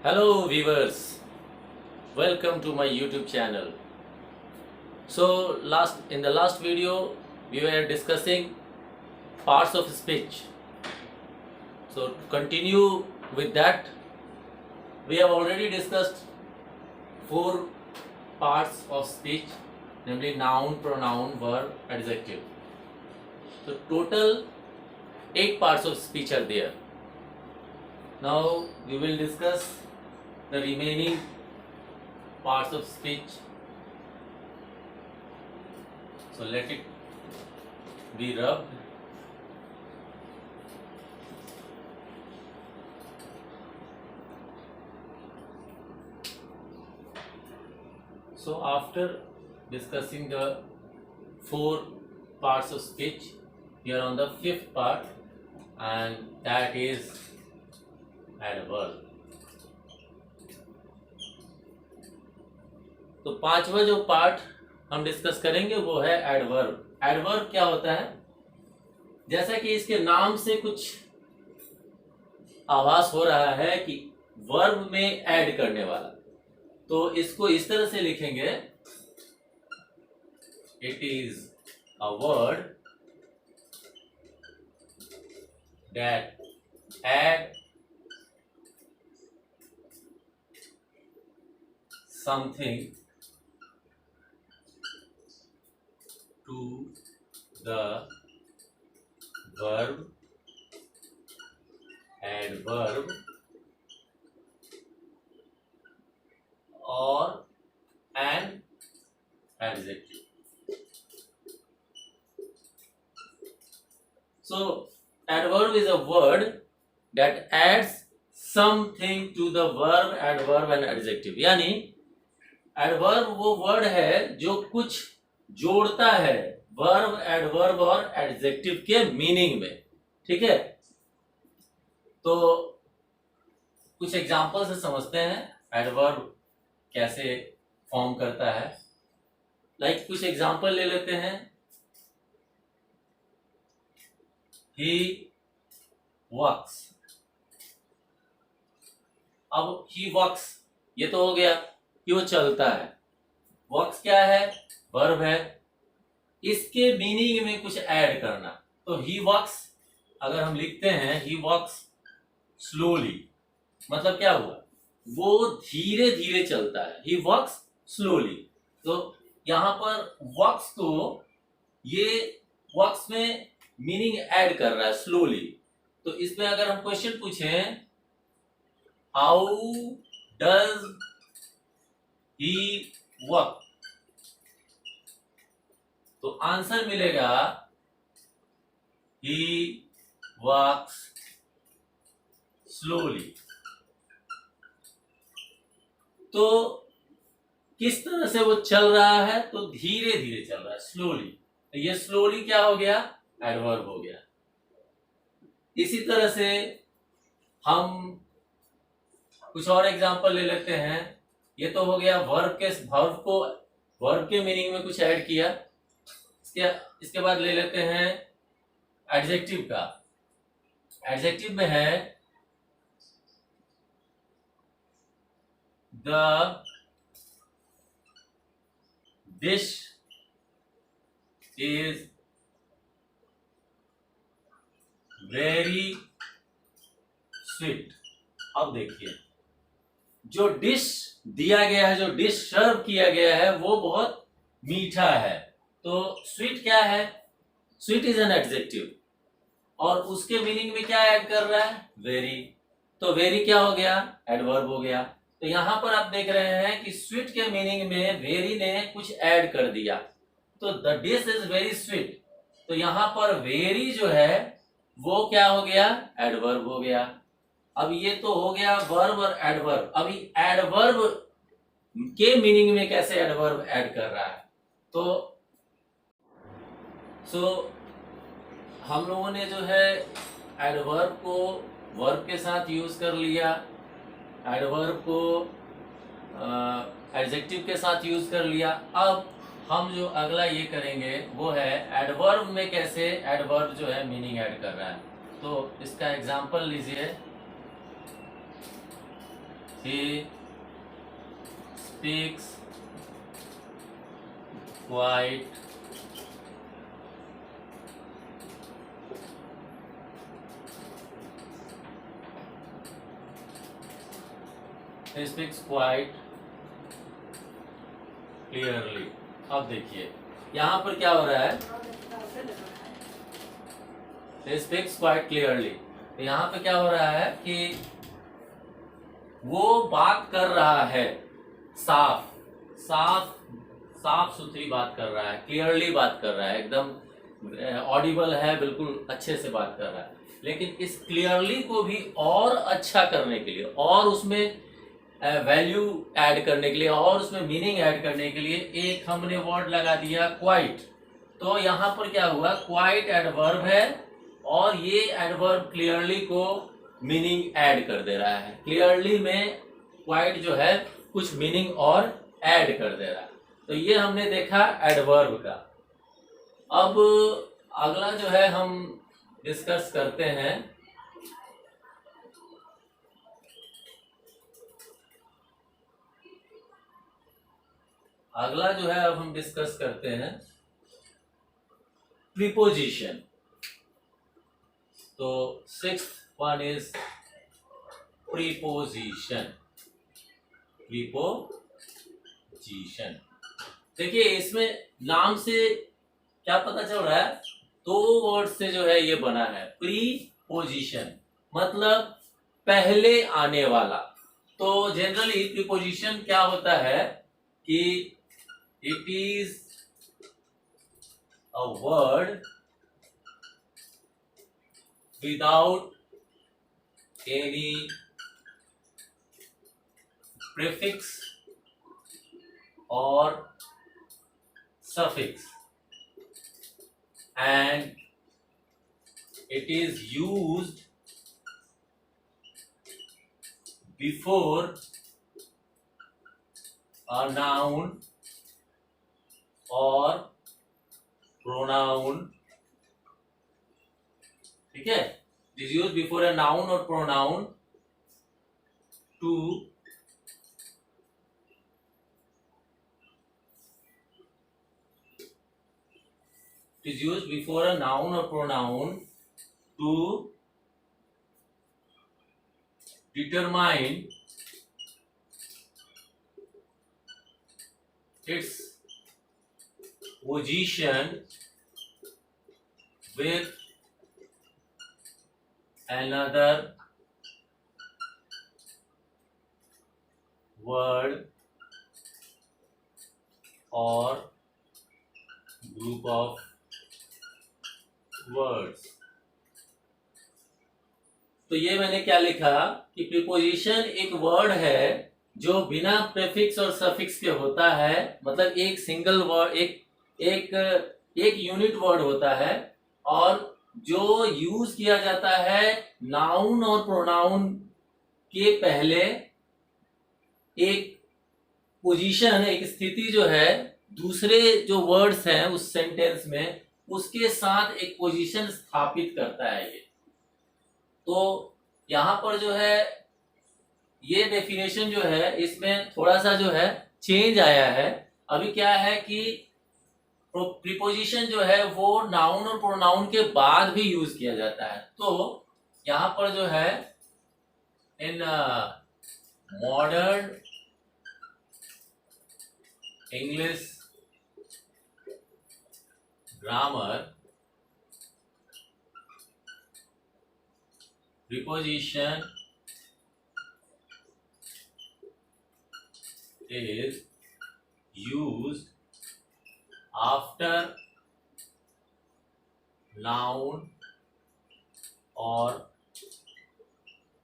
Hello viewers, welcome to my YouTube channel. So in the last video we were discussing parts of speech. So to continue with that, we have already discussed 4 parts of speech, namely noun, pronoun, verb, adjective. So total 8 parts of speech are there. Now we will discuss the remaining parts of speech. So let it be rubbed. So after discussing the 4 parts of speech, we are on the 5th part, and that is adverb. तो 5वां जो part हम discuss करेंगे वो है adverb. Adverb क्या होता है? जैसा कि इसके नाम से कुछ आभास हो रहा है कि वर्ब में ऐड करने वाला, तो इसको इस तरह से लिखेंगे, it is a word that add something to the verb, adverb or an adjective. So adverb is a word that adds something to the verb, adverb and adjective. यानी एडवर्ब वो वर्ड है जो कुछ जोड़ता है वर्ब, एडवर्ब और adjective के meaning में। ठीक है, तो कुछ एग्जांपल से समझते हैं एडवर्ब कैसे फॉर्म करता है। कुछ एग्जांपल ले लेते हैं। ही वॉक्स। अब ही वॉक्स ये तो हो गया कि वो चलता है। वॉक्स क्या है? वर्ब है। इसके मीनिंग में कुछ ऐड करना, तो ही वॉक्स अगर हम लिखते हैं ही वॉक्स स्लोली, मतलब क्या हुआ? वो धीरे धीरे चलता है। ही वॉक्स स्लोली, तो यहां पर वॉक्स को ये वॉक्स में मीनिंग ऐड कर रहा है स्लोली। तो इसमें अगर हम क्वेश्चन पूछें, हाउ डज ही वॉक, तो आंसर मिलेगा ही वॉक्स स्लोली। तो किस तरह से वो चल रहा है? तो धीरे धीरे चल रहा है, स्लोली। तो ये स्लोली क्या हो गया? एडवर्ब हो गया। इसी तरह से हम कुछ और एग्जांपल ले लेते हैं। ये तो हो गया वर्ब के मीनिंग में कुछ ऐड किया। इसके बाद ले लेते हैं एडजेक्टिव का। एडजेक्टिव में है the dish is very sweet. अब देखिए, जो डिश दिया गया है, जो डिश सर्व किया गया है, वो बहुत मीठा है। तो स्वीट क्या है? स्वीट इज एन एडजेक्टिव, और उसके मीनिंग में क्या ऐड कर रहा है? वेरी। तो वेरी क्या हो गया? एडवर्ब हो गया। तो यहां पर आप देख रहे हैं कि स्वीट के मीनिंग में वेरी ने कुछ ऐड कर दिया। तो the dish is very sweet, तो यहां पर वेरी जो है वो क्या हो गया? एडवर्ब हो गया। अब ये तो हो गया वर्ब और एडवर्ब। अभी एडवर्ब के मीनिंग में कैसे एडवर्ब ऐड कर रहा है? तो हम लोगों ने जो है एडवर्ब को वर्ब के साथ यूज कर लिया, एडवर्ब को एडजेक्टिव के साथ यूज कर लिया। अब हम जो अगला ये करेंगे वो है एडवर्ब में कैसे एडवर्ब जो है मीनिंग ऐड कर रहा है। तो इसका एग्जांपल लीजिए, he speaks quite क्लियरली। अब देखिए यहाँ पर क्या हो रहा है, he speaks quite clearly। तो यहाँ पे क्या हो रहा है कि वो बात कर रहा है, साफ साफ साफ सुथरी बात कर रहा है, क्लियरली बात कर रहा है, एकदम ऑडिबल है, बिल्कुल अच्छे से बात कर रहा है। लेकिन इस क्लियरली को भी और अच्छा करने के लिए और उसमें वैल्यू ऐड करने के लिए और उसमें मीनिंग ऐड करने के लिए एक हमने वर्ड लगा दिया क्वाइट। तो यहाँ पर क्या हुआ, क्वाइट एडवर्ब है और ये एडवर्ब क्लियरली को मीनिंग ऐड कर दे रहा है। क्लियरली में क्वाइट जो है कुछ मीनिंग और ऐड कर दे रहा है। तो ये हमने देखा एडवर्ब का। अब अगला जो है हम डिस्कस करते हैं अब हम डिस्कस करते हैं प्रीपोजिशन। तो 6th वन इज प्रीपोजिशन। देखिए इसमें नाम से क्या पता चल रहा है, दो वर्ड से जो है ये बना है। प्रीपोजिशन मतलब पहले आने वाला। तो जनरली प्रीपोजिशन क्या होता है कि it is a word without any prefix or suffix and it is used before a noun or pronoun। ठीक है, it is used before a noun or pronoun to is used before a noun or pronoun to determine its position with another word or group of words. तो ये मैंने क्या लिखा कि preposition एक word है जो बिना प्रीफिक्स और सफिक्स के होता है। मतलब एक सिंगल वर्ड, एक यूनिट वर्ड होता है और जो यूज किया जाता है नाउन और प्रोनाउन के पहले। एक पोजीशन, एक स्थिति जो है दूसरे जो वर्ड्स हैं उस सेंटेंस में उसके साथ एक पोजीशन स्थापित करता है ये। तो यहां पर जो है ये डेफिनेशन जो है इसमें थोड़ा सा जो है चेंज आया है। अभी क्या है कि प्रीपोजिशन जो है वो नाउन और प्रोनाउन के बाद भी यूज किया जाता है। तो यहां पर जो है in modern English grammar, preposition is used after noun or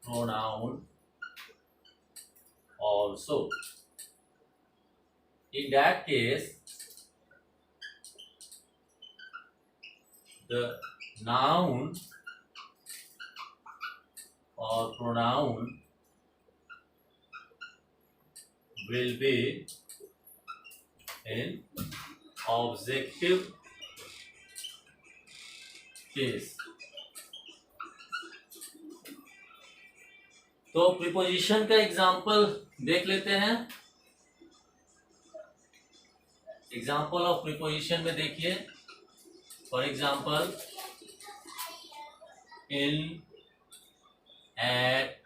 pronoun also. In that case, the noun or pronoun will be in objective case। तो प्रीपोजिशन का एग्जाम्पल देख लेते हैं। एग्जाम्पल ऑफ प्रीपोजिशन में देखिए, for example in, at,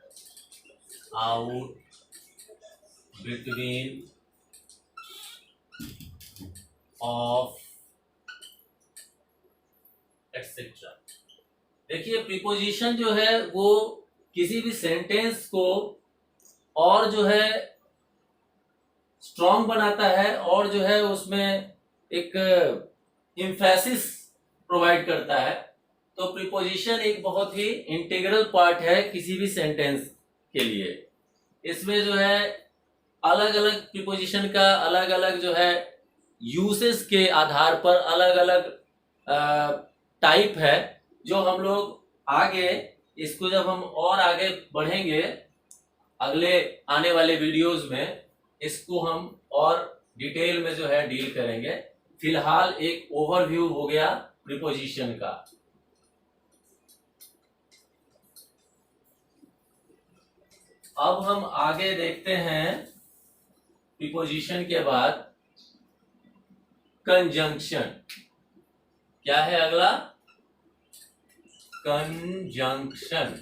out, between, of, etcetera. देखिए preposition जो है वो किसी भी सेंटेंस को और जो है स्ट्रॉन्ग बनाता है और जो है उसमें एक एम्फेसिस प्रोवाइड करता है। तो प्रीपोजिशन एक बहुत ही इंटीग्रल पार्ट है किसी भी सेंटेंस के लिए। इसमें जो है अलग अलग प्रीपोजिशन का अलग अलग जो है यूसेस के आधार पर अलग अलग टाइप है, जो हम लोग आगे इसको जब हम और आगे बढ़ेंगे अगले आने वाले वीडियोस में इसको हम और डिटेल में जो है डील करेंगे। फिलहाल एक ओवरव्यू हो गया प्रीपोजिशन का। अब हम आगे देखते हैं प्रीपोजिशन के बाद कंजंक्शन। क्या है अगला? कंजंक्शन।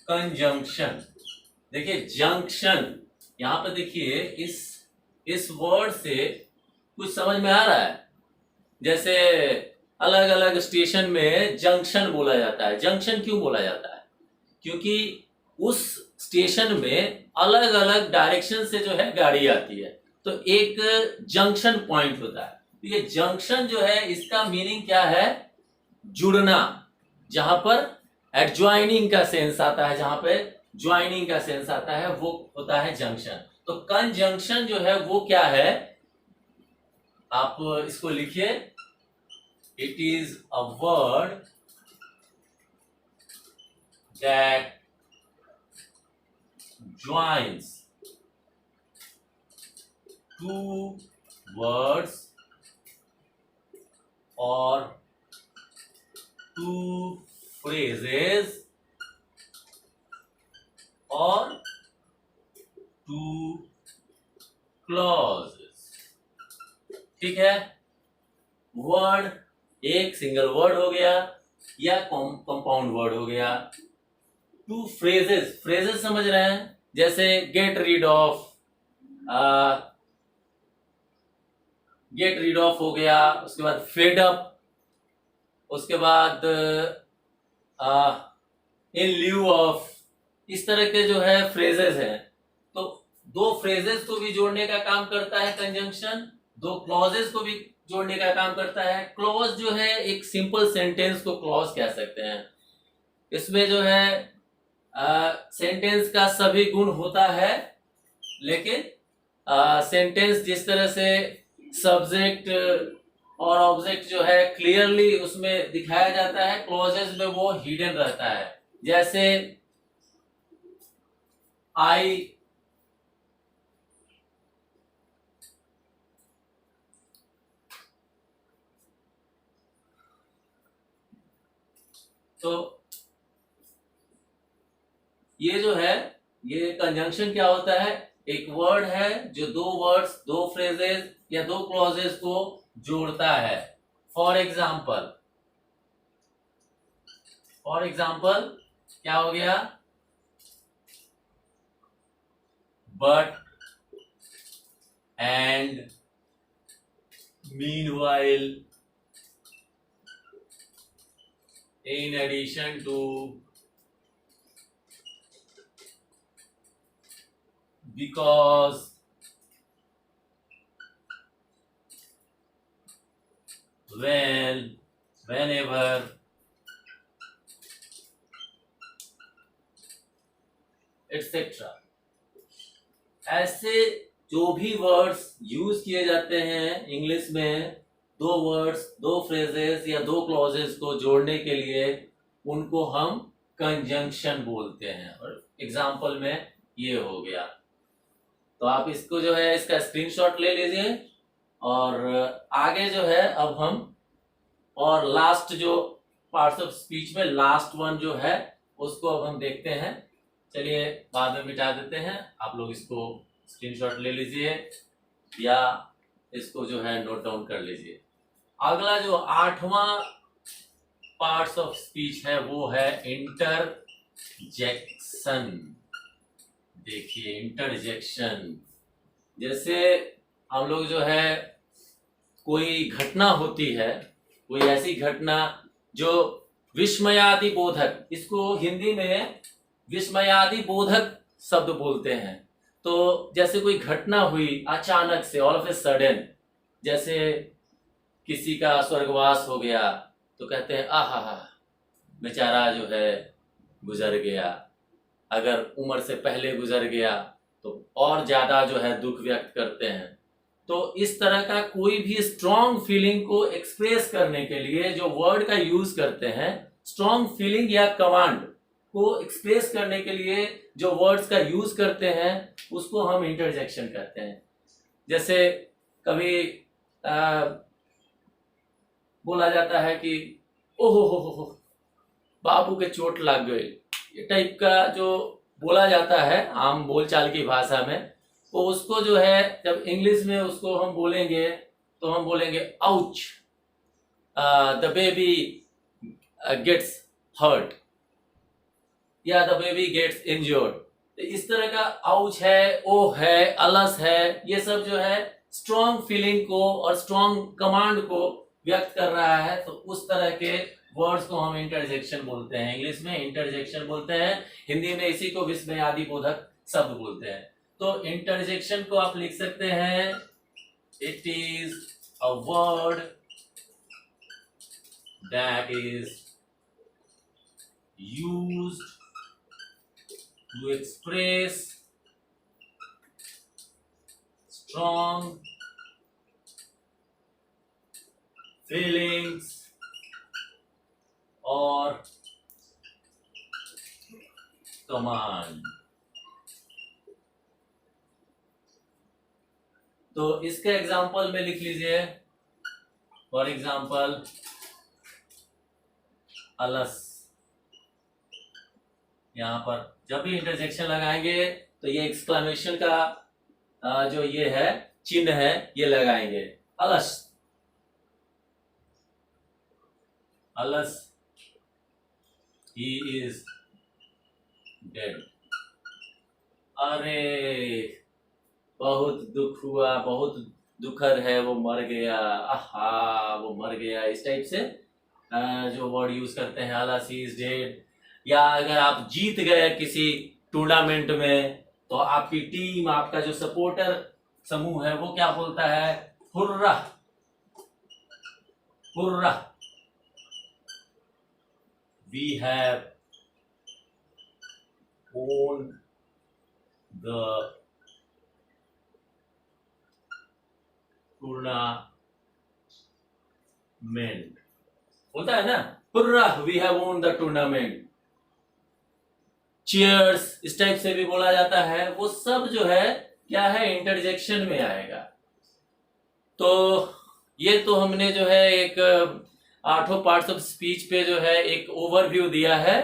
कंजंक्शन देखिए, जंक्शन यहां पर देखिए इस वर्ड से कुछ समझ में आ रहा है? जैसे अलग अलग स्टेशन में जंक्शन बोला जाता है। जंक्शन क्यों बोला जाता है? क्योंकि उस स्टेशन में अलग अलग डायरेक्शन से जो है गाड़ी आती है, तो एक जंक्शन पॉइंट होता है। तो ये जंक्शन जो है इसका मीनिंग क्या है? जुड़ना। जहां पर एडजॉइनिंग का सेंस आता है, जहां पे ज्वाइनिंग का सेंस आता है, वो होता है जंक्शन। तो कंजंक्शन जो है वो क्या है? आप इसको लिखिए, it is a word that joins two words or two phrases or two clauses। ठीक है, वर्ड एक सिंगल वर्ड हो गया या कंपाउंड वर्ड हो गया। टू फ्रेजेस, फ्रेजेस समझ रहे हैं? जैसे get rid of, get rid of हो गया, उसके बाद फेड अप, उसके बाद इन ल्यू ऑफ, इस तरह के जो है फ्रेजेस हैं। तो दो फ्रेजेस को भी जोड़ने का काम करता है कंजंक्शन, दो क्लॉजेस को भी जोड़ने का काम करता है। क्लॉज जो है एक सिंपल सेंटेंस को क्लॉज कह सकते हैं। इसमें जो है सेंटेंस का सभी गुण होता है, लेकिन सेंटेंस जिस तरह से सब्जेक्ट और ऑब्जेक्ट जो है क्लियरली उसमें दिखाया जाता है, क्लॉजेस में वो हिडन रहता है। जैसे आई, तो ये जो है ये कंजंक्शन क्या होता है? एक वर्ड है जो दो वर्ड्स, दो फ्रेजेस या दो क्लॉजेस को जोड़ता है। फॉर एग्जाम्पल क्या हो गया? But, and, meanwhile, in addition to, because, when, whenever, etc। ऐसे जो भी वर्ड्स यूज किए जाते हैं इंग्लिश में, दो वर्ड्स, दो फ्रेजेस या दो क्लॉजेस को जोड़ने के लिए, उनको हम कंजंक्शन बोलते हैं। और एग्जाम्पल में ये हो गया। तो आप इसको जो है इसका स्क्रीनशॉट ले लीजिए और आगे जो है अब हम और लास्ट जो पार्ट्स ऑफ स्पीच में लास्ट वन जो है उसको अब हम देखते हैं। चलिए बाद में मिटा देते हैं, आप लोग इसको स्क्रीनशॉट ले लीजिए या इसको जो है नोट डाउन कर लीजिए। अगला जो 8वां पार्ट्स ऑफ स्पीच है वो है इंटरजेक्शन। देखिए इंटरजेक्शन, जैसे हम लोग जो है कोई घटना होती है, कोई ऐसी घटना जो विस्मयादि बोधक, इसको हिंदी में विस्मयादि बोधक शब्द बोलते हैं। तो जैसे कोई घटना हुई अचानक से, ऑल ऑफ ए सडन, जैसे किसी का स्वर्गवास हो गया तो कहते हैं आहा हा बेचारा जो है गुजर गया। अगर उम्र से पहले गुजर गया तो और ज्यादा जो है दुख व्यक्त करते हैं। तो इस तरह का कोई भी स्ट्रॉन्ग फीलिंग को एक्सप्रेस करने के लिए जो वर्ड का यूज करते हैं, स्ट्रॉन्ग फीलिंग या कमांड को एक्सप्रेस करने के लिए जो वर्ड्स का यूज करते हैं उसको हम इंटरजेक्शन कहते हैं। जैसे कभी बोला जाता है कि ओहो हो बाबू के चोट लग गई, ये टाइप का जो बोला जाता है आम बोलचाल की भाषा में, तो उसको जो है जब इंग्लिश में उसको हम बोलेंगे तो हम बोलेंगे ouch, the baby gets hurt या द बेबी गेट्स इंजर्ड। तो इस तरह का आउच है, ओ है, अलस है, ये सब जो है स्ट्रॉन्ग फीलिंग को और स्ट्रॉन्ग कमांड को व्यक्त कर रहा है। तो उस तरह के वर्ड्स को हम इंटरजेक्शन बोलते हैं। इंग्लिश में इंटरजेक्शन बोलते हैं, हिंदी में इसी को विस्मयादि बोधक शब्द बोलते हैं। तो इंटरजेक्शन को आप लिख सकते हैं, it is a word that is used to express strong feelings or command। तो इसके एग्जाम्पल में लिख लीजिए, फॉर एग्जाम्पल अलस। यहाँ पर जब भी इंटरजेक्शन लगाएंगे तो ये एक्सक्लेमेशन का जो ये है चिन्ह है ये लगाएंगे, अलस, अलस ही इज डेड। अरे बहुत दुख हुआ, बहुत दुखद है, वो मर गया, आहा वो मर गया, इस टाइप से जो वर्ड यूज करते हैं, अलस ही इज डेड। या अगर आप जीत गए किसी टूर्नामेंट में तो आपकी टीम, आपका जो सपोर्टर समूह है वो क्या बोलता है, hurrah hurrah, we have won the tournament, होता है ना, hurrah we have won the tournament. Cheers इस टाइप से भी बोला जाता है। वो सब जो है क्या है, इंटरजेक्शन में आएगा। तो ये तो हमने जो है एक 8 पार्ट्स ऑफ स्पीच पे जो है एक ओवरव्यू दिया है।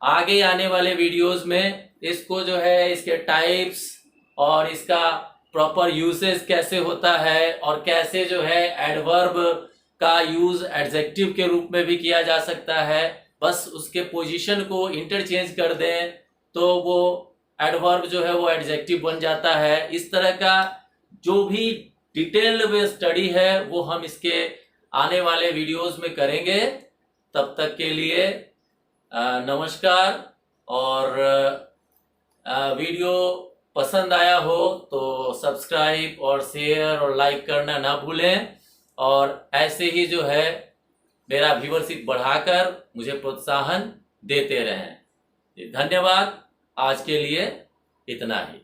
आगे आने वाले वीडियोस में इसको जो है इसके टाइप्स और इसका प्रॉपर यूसेज कैसे होता है और कैसे जो है एडवर्ब का यूज एडजेक्टिव के रूप में भी किया जा सकता है, बस उसके पोजीशन को इंटरचेंज कर दें तो वो एडवर्ब जो है वो एडजेक्टिव बन जाता है। इस तरह का जो भी डिटेल्ड में स्टडी है वो हम इसके आने वाले वीडियोस में करेंगे। तब तक के लिए नमस्कार। और वीडियो पसंद आया हो तो सब्सक्राइब और शेयर और लाइक करना ना भूलें, और ऐसे ही जो है मेरा व्यूअरशिप बढ़ाकर मुझे प्रोत्साहन देते रहें। धन्यवाद। आज के लिए इतना ही।